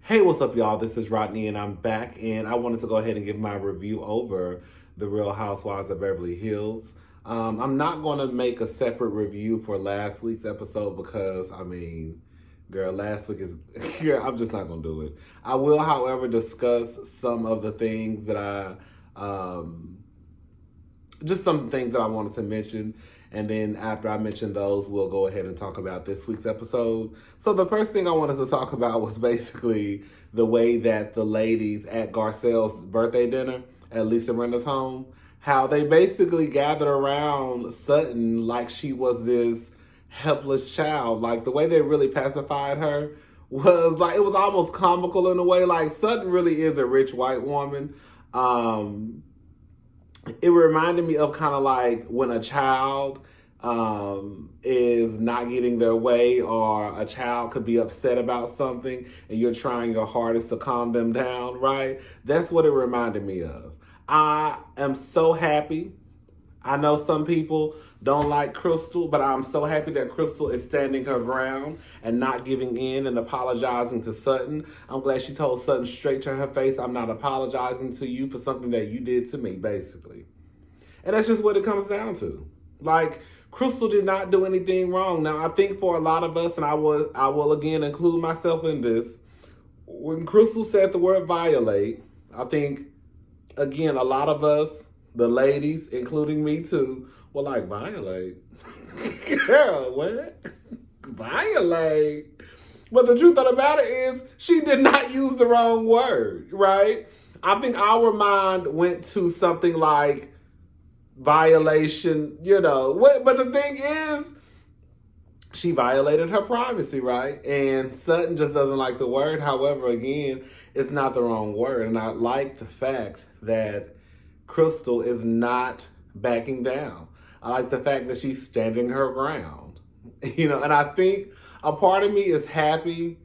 Hey, what's up, y'all? This is Rodney, and I'm back, and I wanted to go ahead and give my review over the Real Housewives of Beverly Hills. I'm not going to make a separate review for last week's episode because, girl, last week is, yeah, I'm just not going to do it. I will, however, discuss some of the things that just some things that I wanted to mention. And then after I mention those, we'll go ahead and talk about this week's episode. So the first thing I wanted to talk about was basically the way that the ladies at Garcelle's birthday dinner at Lisa Rinna's home, how they basically gathered around Sutton like she was this helpless child. Like the way they really pacified her was like, it was almost comical in a way. Like Sutton really is a rich white woman. It reminded me of kind of like when a child is not getting their way, or a child could be upset about something and you're trying your hardest to calm them down, right? That's what it reminded me of. I am so happy. I know some people don't like Crystal, but I'm so happy that Crystal is standing her ground and not giving in and apologizing to Sutton. I'm glad she told Sutton straight to her face, I'm not apologizing to you for something that you did to me, basically. And that's just what it comes down to. Like, Crystal did not do anything wrong. Now, I think for a lot of us, and I will again include myself in this, when Crystal said the word violate, I think, again, a lot of us, the ladies, including me too, were like, violate? Girl, what? Violate? But the truth of the matter is, she did not use the wrong word, right? I think our mind went to something like violation, but the thing is, she violated her privacy, right? And Sutton just doesn't like the word. However, again, it's not the wrong word. And I like the fact that Crystal is not backing down. I like the fact that she's standing her ground. And I think a part of me is happy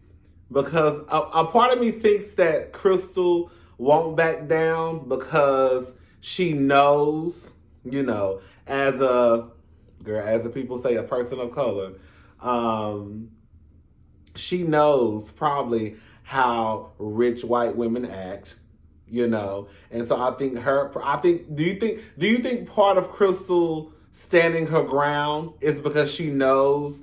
because a part of me thinks that Crystal won't back down because she knows, as the people say, a person of color, she knows probably how rich white women act, and so do you think part of Crystal standing her ground is because she knows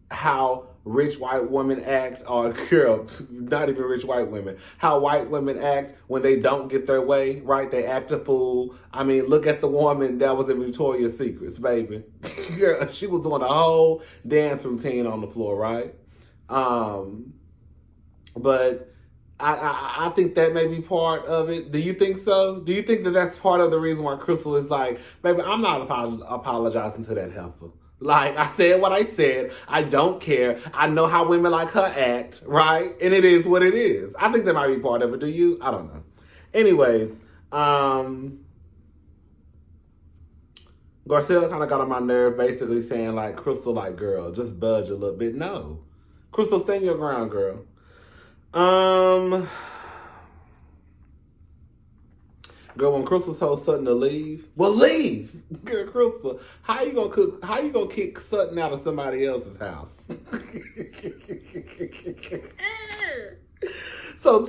how rich white women act, or girl, not even rich white women, how white women act when they don't get their way, right? They act a fool. I mean, look at the woman that was in Victoria's Secrets, baby. Girl, she was doing a whole dance routine on the floor, right? But I think that may be part of it. Do you think so? Do you think that that's part of the reason why Crystal is like, baby, I'm not apologizing to that heifer. Like, I said what I said. I don't care. I know how women like her act, right? And it is what it is. I think that might be part of it. Do you? I don't know. Anyways, Garcelle kind of got on my nerve, basically saying, like, Crystal, like, girl, just budge a little bit. No. Crystal, stand your ground, girl. Girl, when Crystal told Sutton to leave, well, leave. Girl, Crystal, how you gonna kick Sutton out of somebody else's house? So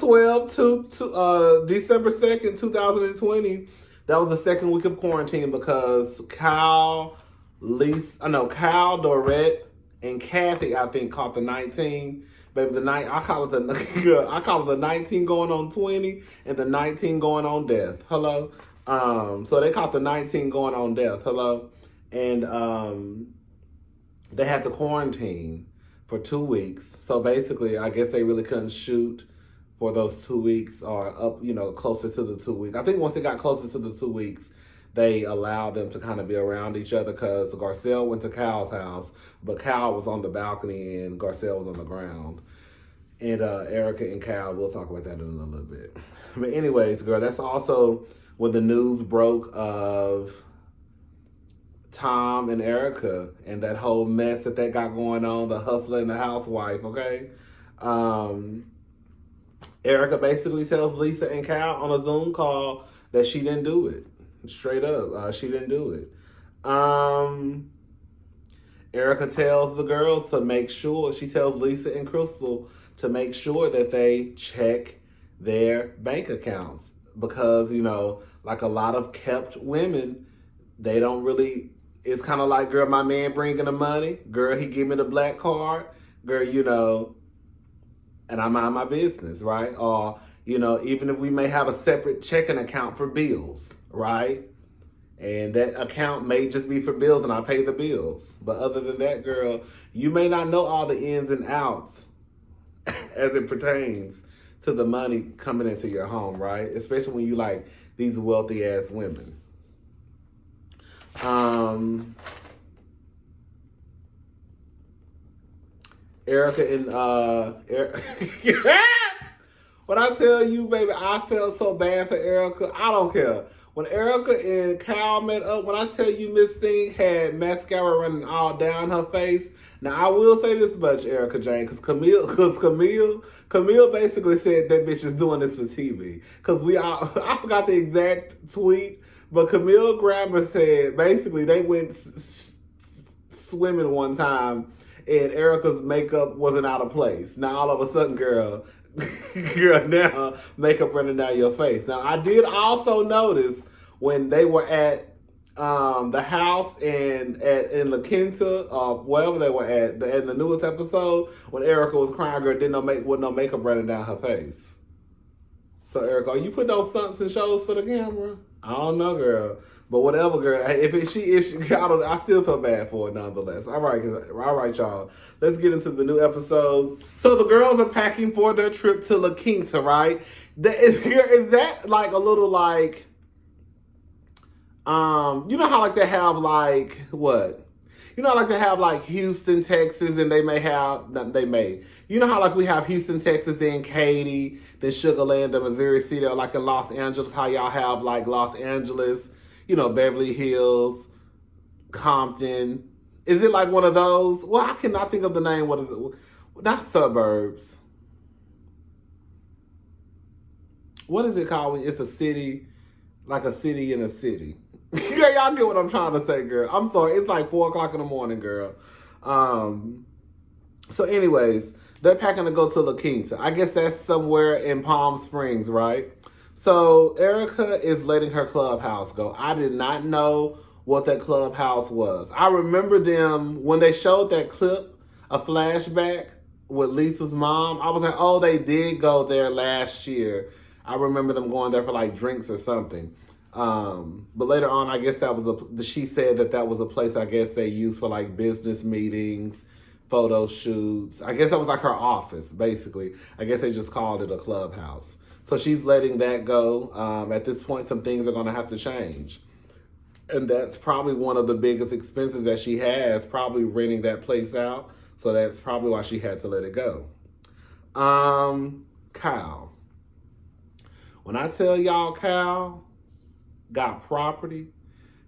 December 2nd, 2020, that was the second week of quarantine because Kyle, Dorette, and Kathy, I think, caught the 19. Baby, I call it the 19 going on 20 and the 19 going on death. Hello? So they caught the 19 going on death. Hello? And they had to quarantine for 2 weeks. So basically, I guess they really couldn't shoot for those 2 weeks, or up, closer to the 2 weeks. I think once they got closer to the 2 weeks, they allowed them to kind of be around each other because Garcelle went to Kyle's house, but Kyle was on the balcony and Garcelle was on the ground. And Erika and Kyle, we'll talk about that in a little bit. But anyways, girl, that's also when the news broke of Tom and Erika and that whole mess that they got going on, the hustler and the housewife, okay? Erika basically tells Lisa and Kyle on a Zoom call that she didn't do it. Straight up, she didn't do it. Erika tells the girls to make sure, she tells Lisa and Crystal to make sure that they check their bank accounts. Because, like a lot of kept women, they don't really, it's kind of like, girl, my man bringing the money. Girl, he give me the black card. Girl, and I mind my business, right? Or, even if we may have a separate checking account for bills, right? And that account may just be for bills and I pay the bills. But other than that, girl, you may not know all the ins and outs as it pertains to the money coming into your home, right? Especially when you like these wealthy ass women. Erika and when I tell you, baby, I felt so bad for Erika. I don't care. When Erika and Cal met up, when I tell you Miss Thing had mascara running all down her face. Now I will say this much, Erika Jane, because Camille basically said that bitch is doing this for TV. Because I forgot the exact tweet, but Camille Grammer said basically they went swimming one time and Erika's makeup wasn't out of place. Now all of a sudden, girl, now makeup running down your face. Now I did also notice when they were at the house in La Quinta, wherever they were at, in the newest episode, when Erika was crying, girl, with no makeup running down her face. So Erika, are you putting those stunts and shows for the camera? I don't know, girl. But whatever, girl. If she I still feel bad for it nonetheless. All right, y'all. Let's get into the new episode. So the girls are packing for their trip to La Quinta, right? Is that like a little like, you know how like they have like what? You know, like they have like Houston, Texas, and you know how like we have Houston, Texas, then Katy, then Sugar Land, then Missouri City, or like in Los Angeles, how y'all have like Los Angeles, Beverly Hills, Compton. Is it like one of those? Well, I cannot think of the name. What is it? Not suburbs. What is it called when it's a city, like a city in a city? Yeah, y'all get what I'm trying to say, girl. I'm sorry. It's like 4 o'clock in the morning, girl. So anyways, they're packing to go to La Quinta. I guess that's somewhere in Palm Springs, right? So Erika is letting her clubhouse go. I did not know what that clubhouse was. I remember them when they showed that clip, a flashback with Lisa's mom. I was like, oh, they did go there last year. I remember them going there for like drinks or something. But later on, I guess she said that was a place I guess they used for like business meetings, photo shoots. I guess that was like her office, basically. I guess they just called it a clubhouse. So she's letting that go. At this point, some things are going to have to change. And that's probably one of the biggest expenses that she has, probably renting that place out. So that's probably why she had to let it go. Kyle. When I tell y'all Kyle got property,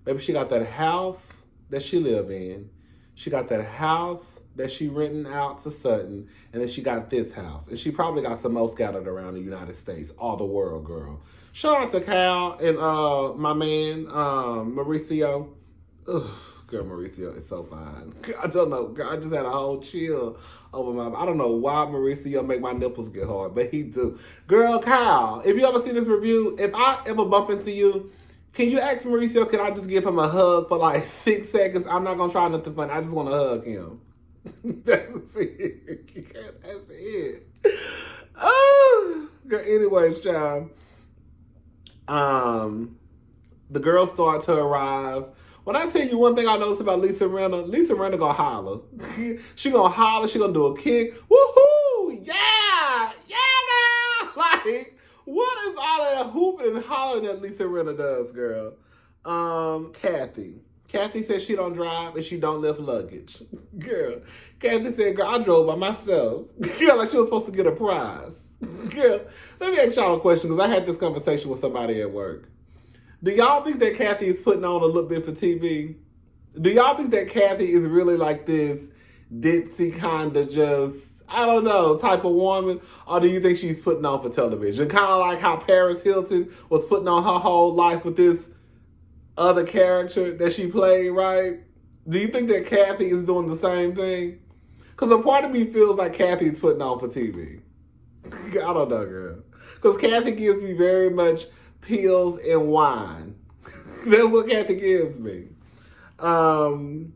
maybe she got that house that she live in. She got that house that she renting out to Sutton, and then she got this house. And she probably got some more scattered around the United States, all the world, girl. Shout out to Cal and my man, Mauricio. Ugh, girl, Mauricio is so fine. I don't know, girl, I just had a whole chill over I don't know why Mauricio make my nipples get hard, but he do. Girl, Kyle, if you ever see this review, if I ever bump into you, can you ask Mauricio, can I just give him a hug for like 6 seconds? I'm not going to try nothing funny. I just want to hug him. That's it. That's it. Oh, anyways, child. The girls start to arrive. When I tell you one thing I noticed about Lisa Rinna gonna holler. She gonna holler. She gonna do a kick. Woohoo! Yeah! Yeah, girl! Like, what is all that hooping and hollering that Lisa Rinna does, girl? Kathy. Kathy says she don't drive and she don't lift luggage. Girl, Kathy said, girl, I drove by myself. Girl, like she was supposed to get a prize. Girl, let me ask y'all a question because I had this conversation with somebody at work. Do y'all think that Kathy is putting on a little bit for TV? Do y'all think that Kathy is really like this ditzy kind of just, I don't know, type of woman? Or do you think she's putting on for television? Kind of like how Paris Hilton was putting on her whole life with this other character that she played, right? Do you think that Kathy is doing the same thing? Because a part of me feels like Kathy's putting on for TV. I don't know, girl. Because Kathy gives me very much pills and wine. That's what Kathy gives me. So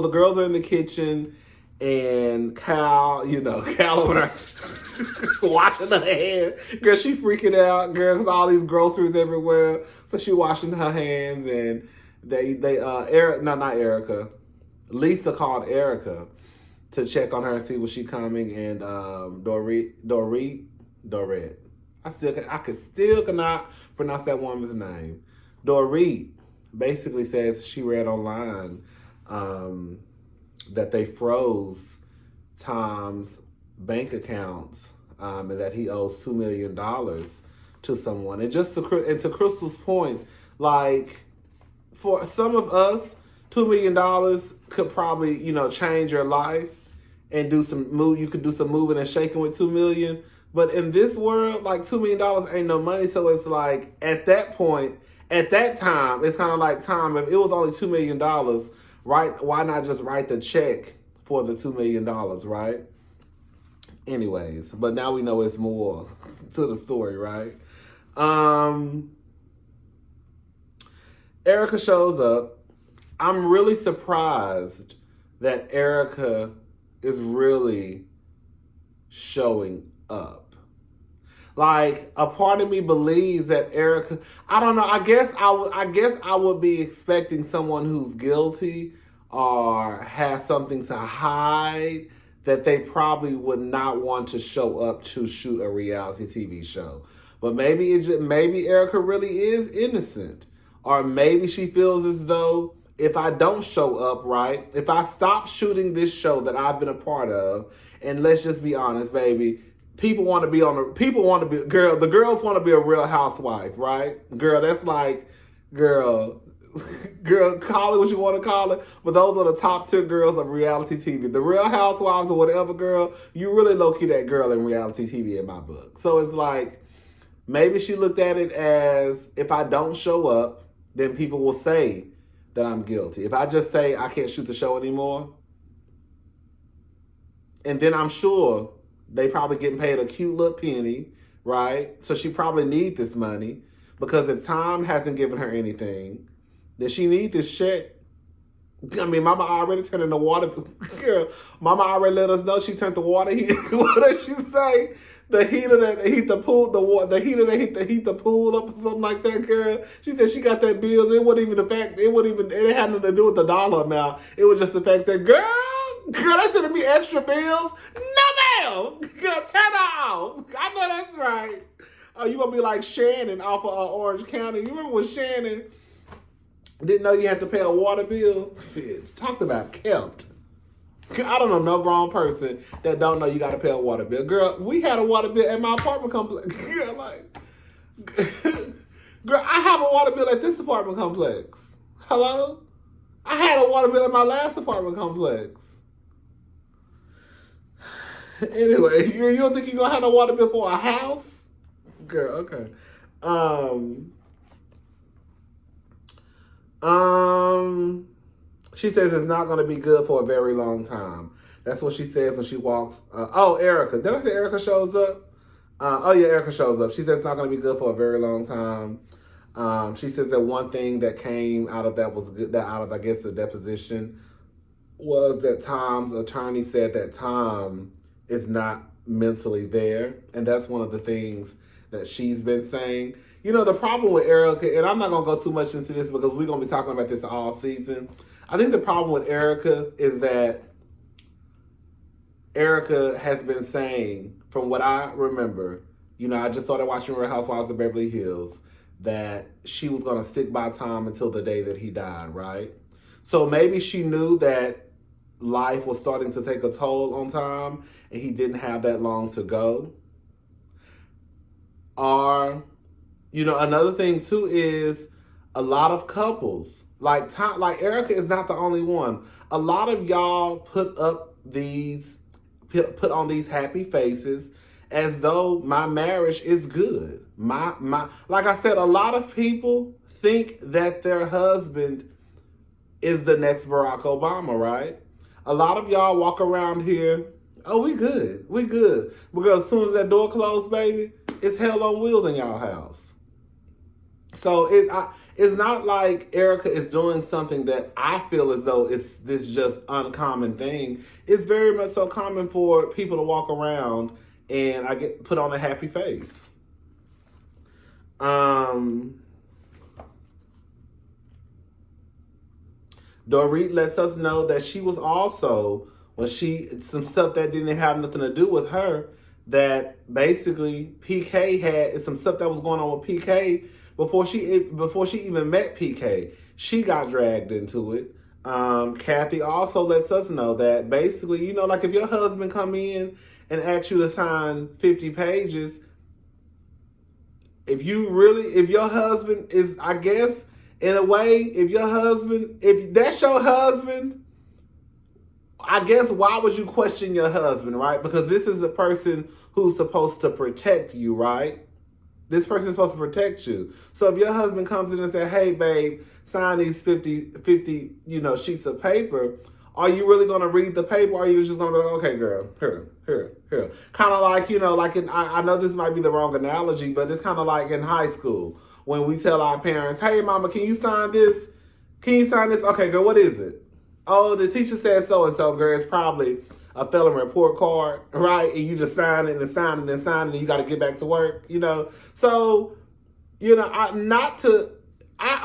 the girls are in the kitchen, and Cal over there washing her hands. Girl, she freaking out, girl, because all these groceries everywhere. So she washing her hands, and not Erika. Lisa called Erika to check on her and see was she coming, and Dorette. I still cannot pronounce that woman's name. Dorette basically says she read online that they froze Tom's bank accounts and that he owes $2 million to someone. And to Crystal's point, like, for some of us, $2 million could probably, change your life and do some move. You could do some moving and shaking with $2 million. But in this world, like, $2 million ain't no money. So it's like, at that point, at that time, it's kind of like, Tom, if it was only $2 million, right? Why not just write the check for the $2 million, right? Anyways, but now we know it's more to the story, right? Erika shows up. I'm really surprised that Erika is really showing up. Like, a part of me believes that Erika, I don't know, I guess I would be expecting someone who's guilty or has something to hide, that they probably would not want to show up to shoot a reality TV show. But maybe Erika really is innocent. Or maybe she feels as though if I don't show up, right, if I stop shooting this show that I've been a part of, and let's just be honest, baby, the girls want to be a real housewife, right? Girl, that's like, girl, call it what you want to call it, but those are the top tier girls of reality TV. The Real Housewives or whatever, girl, you really low-key that girl in reality TV in my book. So it's like, maybe she looked at it as, if I don't show up, then people will say that I'm guilty. If I just say I can't shoot the show anymore, and then I'm sure they probably getting paid a cute little penny, right? So she probably need this money, because if Tom hasn't given her anything, then she need this check. I mean, Mama already turned the water. Girl, Mama already let us know she turned the water heater. What did she say? The heater that heat the pool, the heater that heat the pool up or something like that, girl. She said she got that bill. It wasn't even the fact. It had nothing to do with the dollar amount. It was just the fact that, girl, that's gonna be extra bills. No, ma'am. Girl, turn it off. I know that's right. Oh, you gonna be like Shannon off of Orange County. You remember when Shannon didn't know you had to pay a water bill? Bitch, talked about kept. I don't know no grown person that don't know you got to pay a water bill. Girl, we had a water bill at my apartment complex. Girl, girl, I have a water bill at this apartment complex. Hello? I had a water bill at my last apartment complex. Anyway, you don't think you're going to have no water bill for a house? Girl, okay. She says it's not going to be good for a very long time. That's what she says when she walks. Erika. Did I say Erika shows up? Erika shows up. She says it's not going to be good for a very long time. She says that one thing that came out of that was good, I guess, the deposition, was that Tom's attorney said that Tom is not mentally there. And that's one of the things that she's been saying. You know, the problem with Erika, and I'm not going to go too much into this because we're going to be talking about this all season. I think the problem with Erika is that Erika has been saying, from what I remember, I just started watching Real Housewives of Beverly Hills, that she was going to stick by Tom until the day that he died, right? So maybe she knew that life was starting to take a toll on Tom and he didn't have that long to go. Or, another thing too is a lot of couples, like Erika is not the only one. A lot of y'all put on these happy faces as though my marriage is good. Like I said, a lot of people think that their husband is the next Barack Obama, right? A lot of y'all walk around here, oh, we good. We good. Because as soon as that door closed, baby, it's hell on wheels in y'all house. So it's not like Erika is doing something that I feel as though it's this just uncommon thing. It's very much so common for people to walk around and I get put on a happy face. Dorit lets us know that she was also, when some stuff that didn't have nothing to do with her, that basically PK had some stuff that was going on with PK before she even met PK. She got dragged into it. Kathy also lets us know that basically, you know, like if your husband come in and asks you to sign 50 pages, if your husband is, I guess, in a way, if that's your husband, I guess why would you question your husband, right? Because this is the person who's supposed to protect you, right? This person is supposed to protect you. So if your husband comes in and says, hey, babe, sign these 50 sheets of paper, are you really going to read the paper? Or are you just going to be like, okay, girl, here. Kind of like, I know this might be the wrong analogy, but it's kind of like in high school when we tell our parents, hey, mama, can you sign this? Can you sign this? Okay, girl, what is it? Oh, the teacher said so-and-so, girl. It's probably a felon report card, right? And you just sign it and sign it and sign it and you got to get back to work, So, I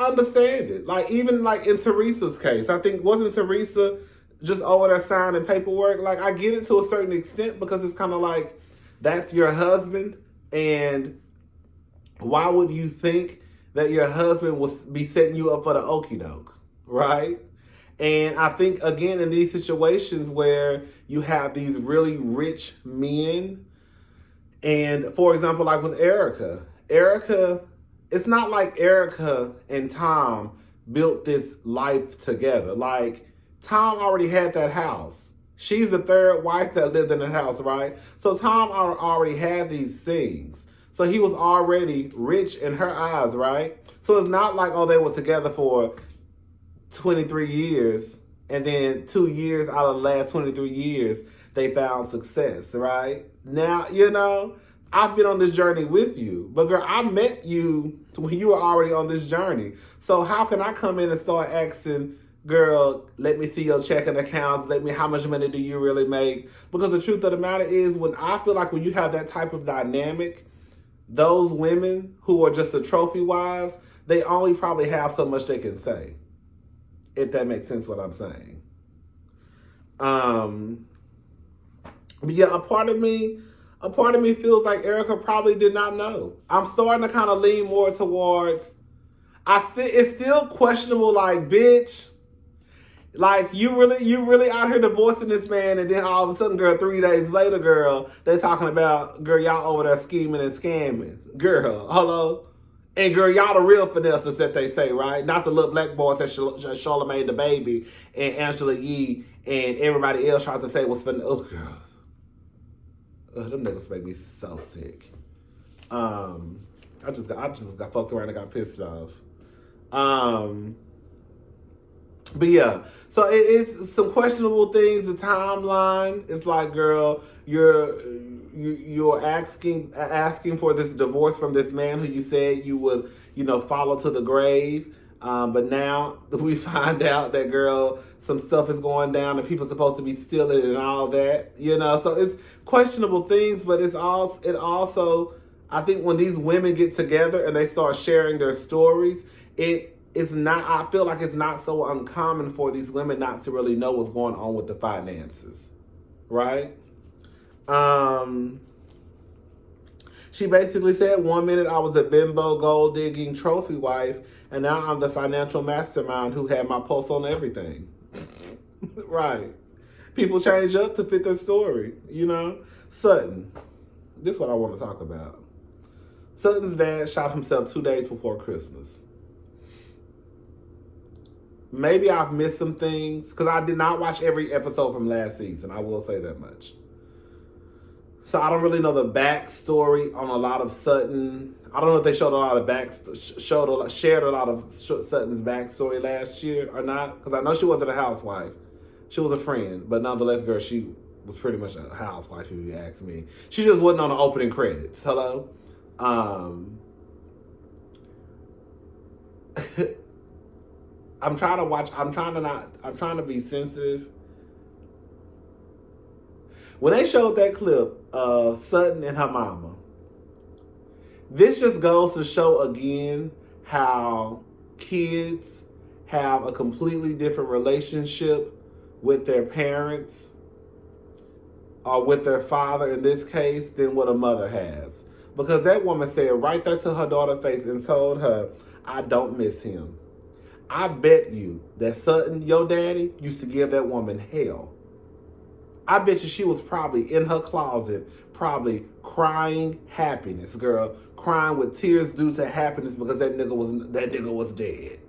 understand it. Like, even like in Teresa's case, I think, wasn't Teresa just over there signing paperwork? Like, I get it to a certain extent because it's kind of like, that's your husband. And why would you think that your husband will be setting you up for the okie doke, right? And I think, again, in these situations where you have these really rich men, and for example, like with Erika, it's not like Erika and Tom built this life together. Like, Tom already had that house. She's the third wife that lived in the house, right? So Tom already had these things. So he was already rich in her eyes, right? So it's not like, oh, they were together for 23 years, and then 2 years out of the last 23 years, they found success, right? Now, I've been on this journey with you, but girl, I met you when you were already on this journey. So how can I come in and start asking, girl, let me see your checking accounts, how much money do you really make? Because the truth of the matter is, when you have that type of dynamic, those women who are just the trophy wives, they only probably have so much they can say. If that makes sense what I'm saying. But yeah, a part of me feels like Erika probably did not know. I'm starting to kind of lean more towards, it's still questionable, like, bitch, like, you really out here divorcing this man, and then all of a sudden, girl, 3 days later, girl, they talking about, girl, y'all over there scheming and scamming. Girl, hello? And girl, y'all the real finesses that they say, right? Not the little black boys that Charlamagne the Baby and Angela Yee and everybody else tried to say was finesse. Oh, girl. Them niggas make me so sick. I just got fucked around and got pissed off. But yeah, so it's some questionable things. The timeline, it's like, girl, you're asking for this divorce from this man who you said you would, follow to the grave. But now we find out that, girl, some stuff is going down and people are supposed to be stealing and all that, So it's questionable things, but it also, I think when these women get together and they start sharing their stories, I feel like it's not so uncommon for these women not to really know what's going on with the finances, right? She basically said, 1 minute I was a bimbo gold digging trophy wife, and now I'm the financial mastermind who had my pulse on everything. Right. People change up to fit their story, Sutton. This is what I want to talk about. Sutton's dad shot himself 2 days before Christmas. Maybe I've missed some things, because I did not watch every episode from last season. I will say that much. So I don't really know the backstory on a lot of Sutton. I don't know if they showed a lot of shared a lot of Sutton's backstory last year or not, because I know she wasn't a housewife. She was a friend, but nonetheless, girl, she was pretty much a housewife, if you ask me. She just wasn't on the opening credits. Hello? I'm trying to be sensitive. When they showed that clip of Sutton and her mama, this just goes to show again how kids have a completely different relationship with their parents or with their father in this case than what a mother has. Because that woman said right there to her daughter's face and told her, I don't miss him. I bet you that Sutton, your daddy, used to give that woman hell. I bet you she was probably in her closet, probably crying happiness, girl. Crying with tears due to happiness because that nigga was dead.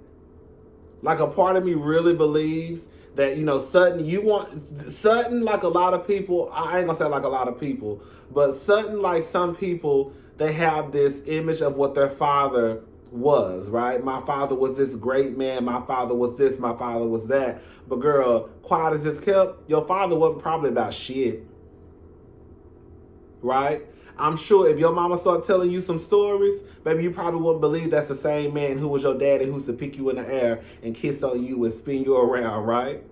Like, a part of me really believes that, Sutton, like a lot of people, I ain't gonna say like a lot of people, but Sutton, like some people, they have this image of what their father was, right? My father was this great man. My father was this. My father was that. But girl, quiet as it's kept, your father wasn't probably about shit, right? I'm sure if your mama started telling you some stories, baby, you probably wouldn't believe that's the same man who was your daddy who used to pick you in the air and kiss on you and spin you around, right?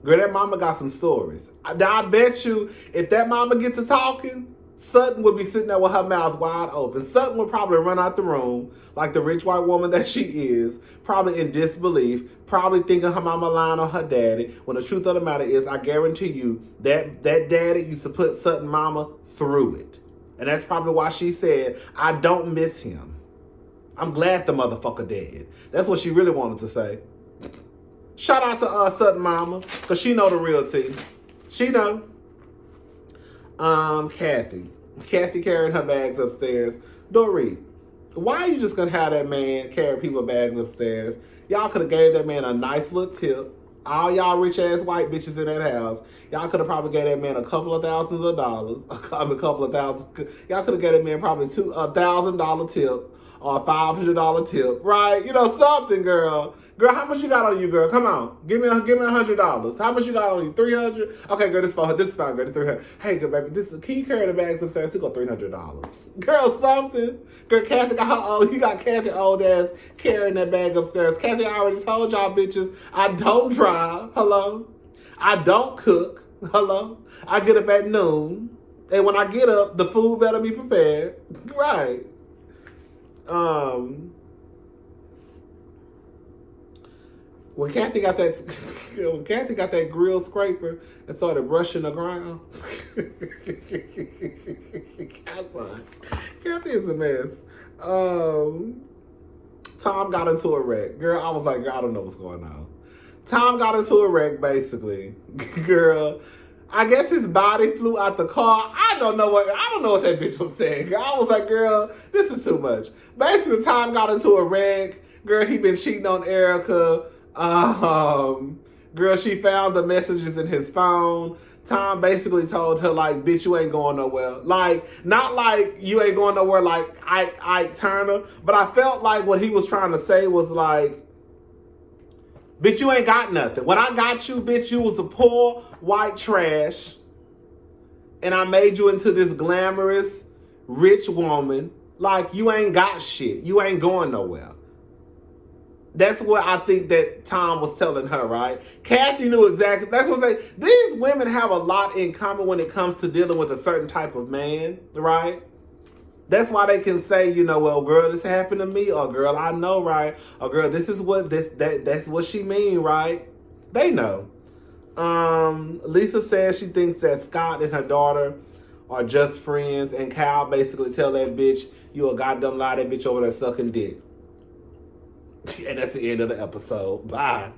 Girl, that mama got some stories. I bet you if that mama gets to talking, Sutton would be sitting there with her mouth wide open. Sutton would probably run out the room like the rich white woman that she is, probably in disbelief, probably thinking her mama lying on her daddy, when the truth of the matter is, I guarantee you, that daddy used to put Sutton mama through it. And that's probably why she said, I don't miss him. I'm glad the motherfucker dead. That's what she really wanted to say. Shout out to Sutton mama, because she know the real tea. She know. Kathy carrying her bags upstairs. Dorit, why are you just gonna have that man carry people bags upstairs? Y'all could have gave that man a nice little tip. All y'all rich ass white bitches in that house, y'all could have probably gave that man a couple of thousands of dollars. Y'all could have gave that man probably $1,000 tip or a $500 tip, right? Something, girl. Girl, how much you got on you, girl? Come on, give me $100. How much you got on you? $300? Okay, girl, this is fine, girl. $300. Hey, girl, baby, can you carry the bags upstairs? You got $300. Girl, something. Girl, Kathy got Kathy old ass carrying that bag upstairs. Kathy, I already told y'all bitches, I don't drive. Hello, I don't cook. Hello, I get up at noon, and when I get up, the food better be prepared. Right. When Kathy got that grill scraper and started brushing the ground, Kathy is a mess. Tom got into a wreck. Girl, I was like, girl, I don't know what's going on. Tom got into a wreck, basically. Girl, I guess his body flew out the car. I don't know what that bitch was saying. Girl, I was like, girl, this is too much. Basically, Tom got into a wreck. Girl, he been cheating on Erika. Girl, she found the messages in his phone. Tom basically told her, like, bitch, you ain't going nowhere. Like, not like you ain't going nowhere like Ike Turner, but I felt like what he was trying to say was like, bitch, you ain't got nothing. When I got you, bitch, you was a poor white trash, and I made you into this glamorous, rich woman. Like, you ain't got shit. You ain't going nowhere. That's what I think that Tom was telling her, right? Kathy knew exactly. That's what I'm saying. These women have a lot in common when it comes to dealing with a certain type of man, right? That's why they can say, well, girl, this happened to me, or girl, I know, right? Or girl, this is what that's what she mean, right? They know. Lisa says she thinks that Scott and her daughter are just friends, and Kyle basically tell that bitch, you a goddamn lie, that bitch over there sucking dick. And that's the end of the episode. Bye.